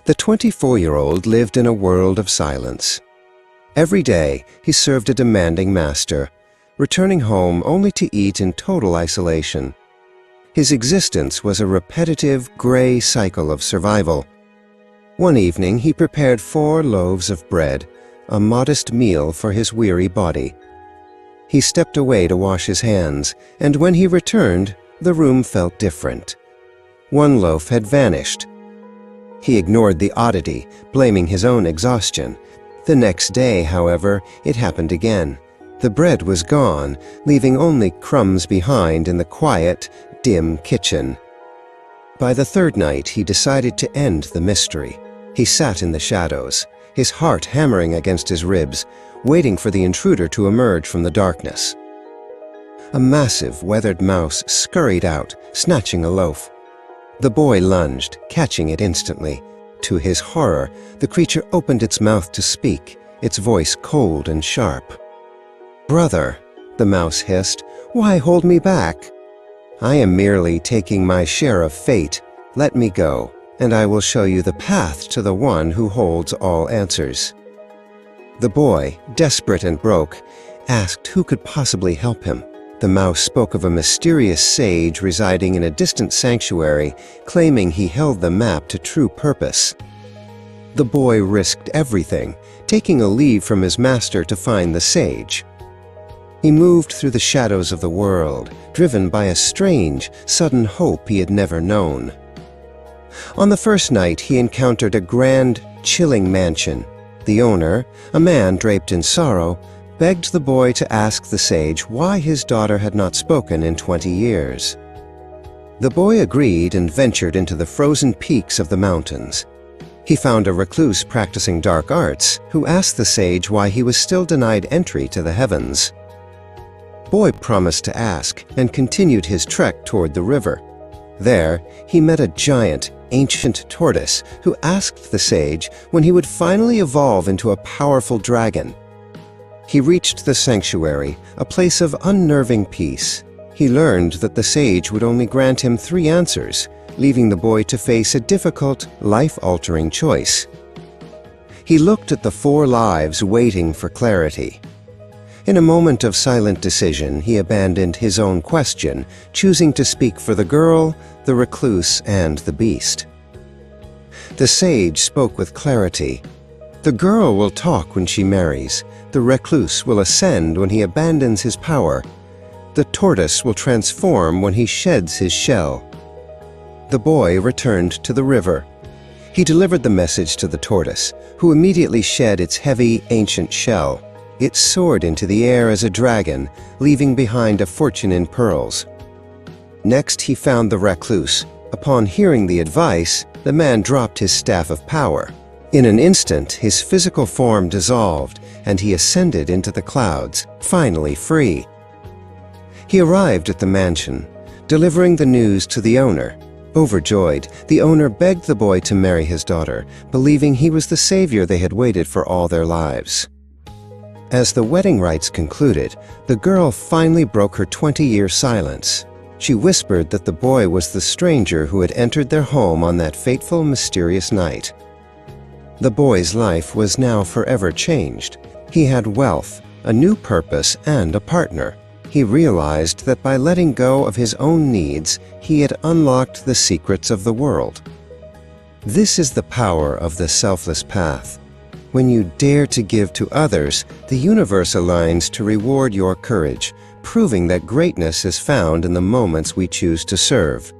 The 24-year-old lived in a world of silence. Every day, he served a demanding master, returning home only to eat in total isolation. His existence was a repetitive, gray cycle of survival. One evening, he prepared 4 loaves of bread, a modest meal for his weary body. He stepped away to wash his hands, and when he returned, the room felt different. One loaf had vanished. He ignored the oddity, blaming his own exhaustion. The next day, however, it happened again. The bread was gone, leaving only crumbs behind in the quiet, dim kitchen. By the 3rd night, he decided to end the mystery. He sat in the shadows, his heart hammering against his ribs, waiting for the intruder to emerge from the darkness. A massive, weathered mouse scurried out, snatching a loaf. The boy lunged, catching it instantly. To his horror, the creature opened its mouth to speak, its voice cold and sharp. "Brother," the mouse hissed, "why hold me back? I am merely taking my share of fate. Let me go, and I will show you the path to the one who holds all answers." The boy, desperate and broke, asked who could possibly help him. The mouse spoke of a mysterious sage residing in a distant sanctuary, claiming he held the map to true purpose. The boy risked everything, taking a leave from his master to find the sage. He moved through the shadows of the world, driven by a strange, sudden hope he had never known. On the first night, he encountered a grand, chilling mansion. The owner, a man draped in sorrow, begged the boy to ask the sage why his daughter had not spoken in 20 years. The boy agreed and ventured into the frozen peaks of the mountains. He found a recluse practicing dark arts, who asked the sage why he was still denied entry to the heavens. Boy promised to ask and continued his trek toward the river. There, he met a giant, ancient tortoise who asked the sage when he would finally evolve into a powerful dragon. He reached the sanctuary, a place of unnerving peace. He learned that the sage would only grant him 3 answers, leaving the boy to face a difficult, life-altering choice. He looked at the 4 lives waiting for clarity. In a moment of silent decision, he abandoned his own question, choosing to speak for the girl, the recluse, and the beast. The sage spoke with clarity. "The girl will talk when she marries. The recluse will ascend when he abandons his power. The tortoise will transform when he sheds his shell." The boy returned to the river. He delivered the message to the tortoise, who immediately shed its heavy, ancient shell. It soared into the air as a dragon, leaving behind a fortune in pearls. Next, he found the recluse. Upon hearing the advice, the man dropped his staff of power. In an instant, his physical form dissolved, and he ascended into the clouds, finally free. He arrived at the mansion, delivering the news to the owner. Overjoyed, the owner begged the boy to marry his daughter, believing he was the savior they had waited for all their lives. As the wedding rites concluded, the girl finally broke her 20-year silence. She whispered that the boy was the stranger who had entered their home on that fateful, mysterious night. The boy's life was now forever changed. He had wealth, a new purpose, and a partner. He realized that by letting go of his own needs, he had unlocked the secrets of the world. This is the power of the selfless path. When you dare to give to others, the universe aligns to reward your courage, proving that greatness is found in the moments we choose to serve.